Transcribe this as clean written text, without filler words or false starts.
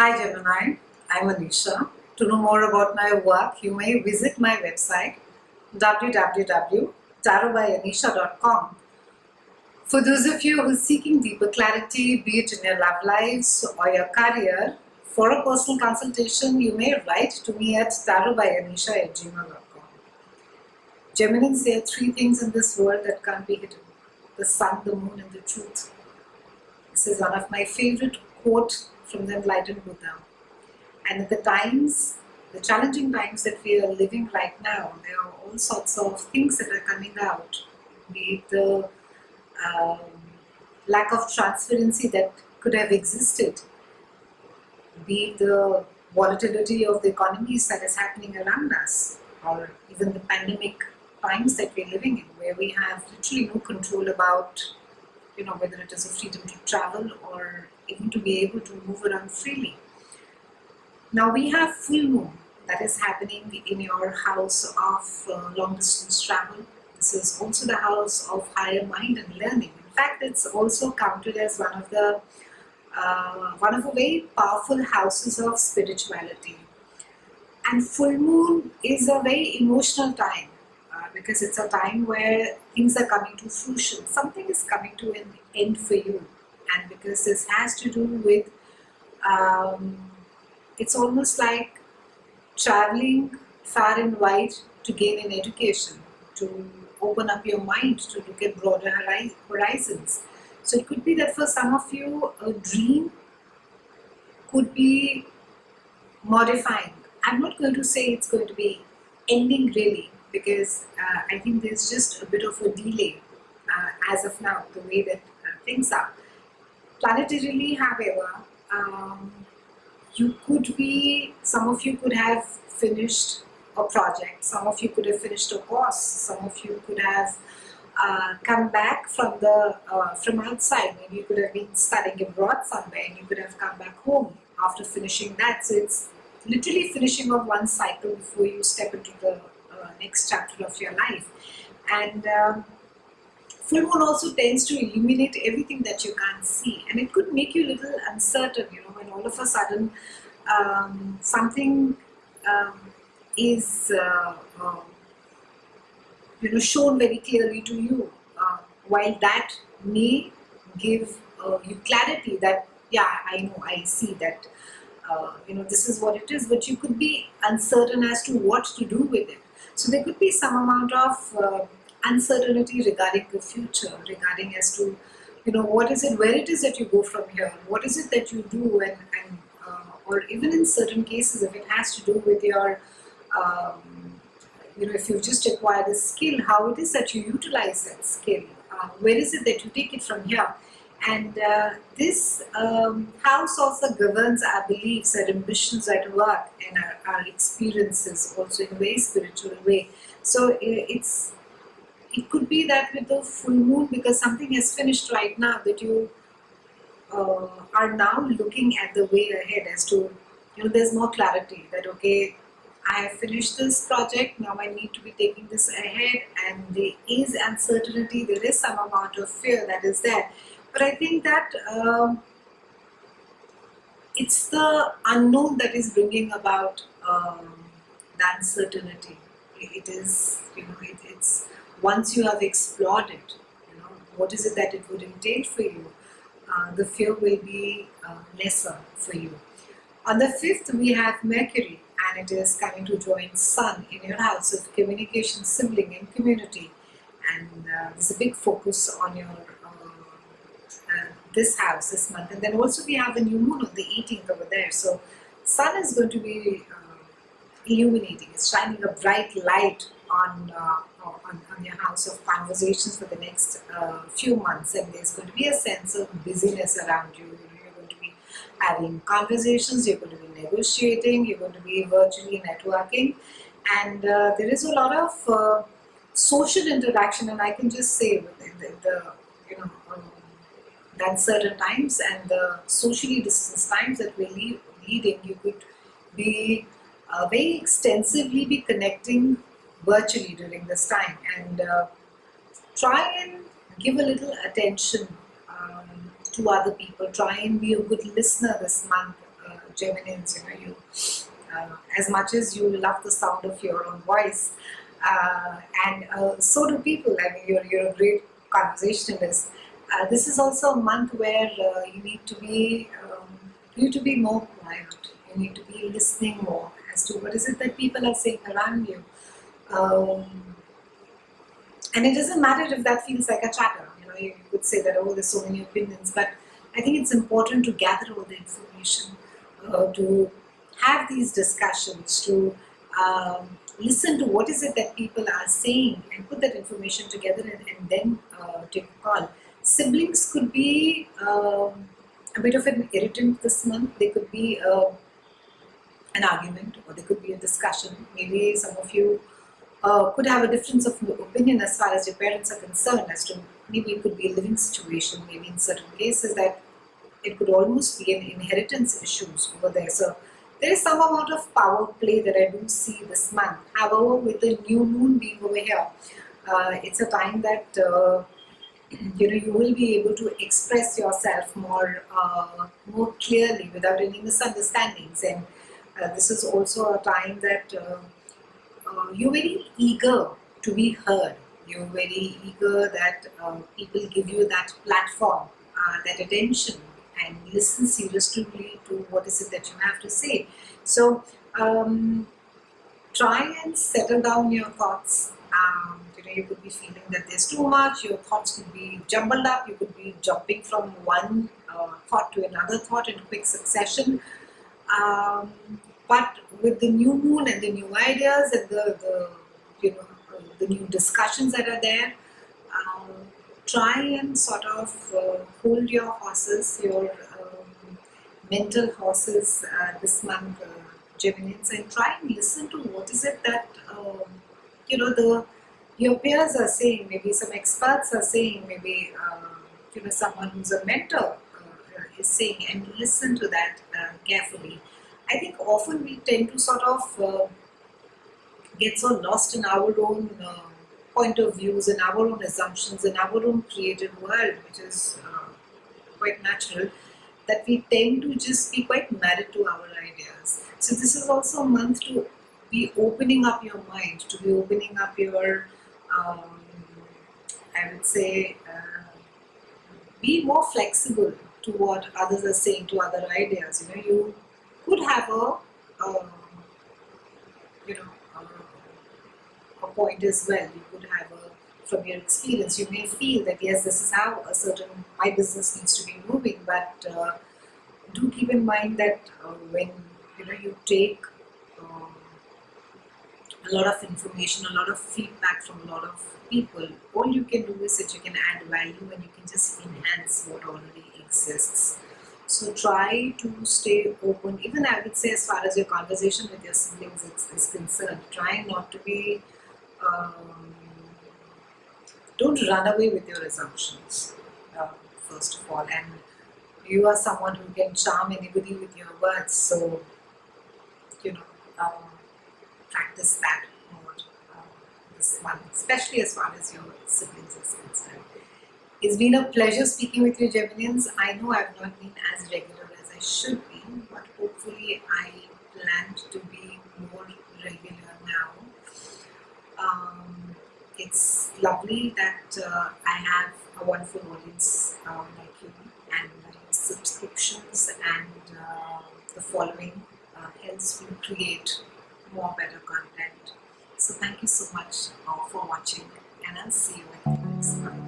Hi Gemini, I'm Anisha. To know more about my work, you may visit my website www.TarotbyAnisha.com. For those of you who are seeking deeper clarity, be it in your love lives or your career, for a personal consultation, you may write to me at tarotbyanisha@gmail.com. Geminis, there are three things in this world that can't be hidden: the sun, the moon, and the truth. This is one of my favorite quotes from the enlightened Buddha. And at the challenging times that we are living right now, there are all sorts of things that are coming out, be it the um, lack of transparency that could have existed, be it the volatility of the economies that is happening around us, or even the pandemic times that we're living in, where we have literally no control about, whether it is a freedom to travel or even to be able to move around freely. Now we have full moon that is happening in your house of long distance travel. This is also the house of higher mind and learning. In fact, it's also counted as one of the very powerful houses of spirituality. And full moon is a very emotional time because it's a time where things are coming to fruition. Something is coming to an end for you, and because this has to do with it's almost like traveling far and wide to gain an education, to open up your mind, to look at broader horizons. So it could be that for some of you, a dream could be modifying. I'm not going to say it's going to be ending really, because I think there's just a bit of a delay as of now, the way that things are. Planetarily, however, some of you could have finished a project, some of you could have finished a course, some of you could have come back from outside. Maybe you could have been studying abroad somewhere and you could have come back home after finishing that. So it's literally finishing of one cycle before you step into the next chapter of your life. And full moon also tends to illuminate everything that you can't see, and it could make you a little uncertain, when all of a sudden something is shown very clearly to you, while that may give you clarity that, yeah, I know, I see that, this is what it is, but you could be uncertain as to what to do with it. So there could be some amount of uncertainty regarding the future, regarding as to, what is it, where it is that you go from here, what is it that you do, and or even in certain cases, if it has to do with your, if you've just acquired a skill, how it is that you utilize that skill, where is it that you take it from here. And this house also governs our beliefs, our ambitions at work, and our experiences also in a very spiritual way. So it could be that with the full moon, because something has finished right now, that you are now looking at the way ahead as to, there's more clarity that, okay, I have finished this project, now I need to be taking this ahead, and there is uncertainty, there is some amount of fear that is there. But I think that it's the unknown that is bringing about the uncertainty. It is, it's once you have explored it, what is it that it would entail for you, the fear will be lesser for you. On the 5th, we have Mercury, and it is coming to join Sun in your house of communication, sibling, and community. And there's a big focus on your this house this month. And then also we have a new moon on the 18th over there. So Sun is going to be illuminating. It's shining a bright light on your house of conversations for the next few months, and there's going to be a sense of busyness around you. You're going to be having conversations, you're going to be negotiating, you're going to be virtually networking, and there is a lot of social interaction. And I can just say within the uncertain times and the socially distanced times that we're leading, you could be very extensively be connecting virtually during this time, and try and give a little attention to other people. Try and be a good listener this month. Geminians, as much as you love the sound of your own voice, and so do people. I mean, you're a great conversationalist. This is also a month where you need to be more quiet. You need to be listening more as to what is it that people are saying around you. And it doesn't matter if that feels like a chatter. You could say that, oh, there's so many opinions, but I think it's important to gather all the information, to have these discussions, to listen to what is it that people are saying and put that information together and then take a call. Siblings could be a bit of an irritant this month. They could be an argument, or there could be a discussion. Maybe some of you could have a difference of opinion as far as your parents are concerned, as to maybe it could be a living situation, maybe in certain cases that it could almost be an inheritance issues over there. So there is some amount of power play that I do see this month. However, with the new moon being over here, it's a time that you will be able to express yourself more clearly without any misunderstandings. And this is also a time that you're very eager to be heard. You're very eager that people give you that platform, that attention, and listen seriously to what is it that you have to say. So try and settle down your thoughts. You could be feeling that there's too much. Your thoughts could be jumbled up. You could be jumping from one thought to another thought in quick succession. But with the new moon and the new ideas and the new discussions that are there, try and sort of hold your horses, your mental horses this month, Geminians, and try and listen to what is it that your peers are saying. Maybe some experts are saying. Maybe someone who's a mentor is saying, and listen to that carefully. I think often we tend to sort of get so lost in our own point of views, in our own assumptions, in our own creative world, which is quite natural, that we tend to just be quite married to our ideas. So this is also a month to be opening up your mind, to be opening up your, I would say, be more flexible to what others are saying, to other ideas. You could have a point as well. You could have from your experience, you may feel that yes, this is how my business needs to be moving, but do keep in mind that when you take a lot of information, a lot of feedback from a lot of people, all you can do is that you can add value and you can just enhance what already exists. So try to stay open. Even I would say, as far as your conversation with your siblings is concerned, try not to be, don't run away with your assumptions, first of all. And you are someone who can charm anybody with your words, so practice that more this month, especially as far as your siblings is concerned. It's been a pleasure speaking with you, Geminians. I know I've not been as regular as I should be, but hopefully I plan to be more regular now. It's lovely that I have a wonderful audience like you, and subscriptions and the following helps me create more better content. So thank you so much for watching, and I'll see you in the next one.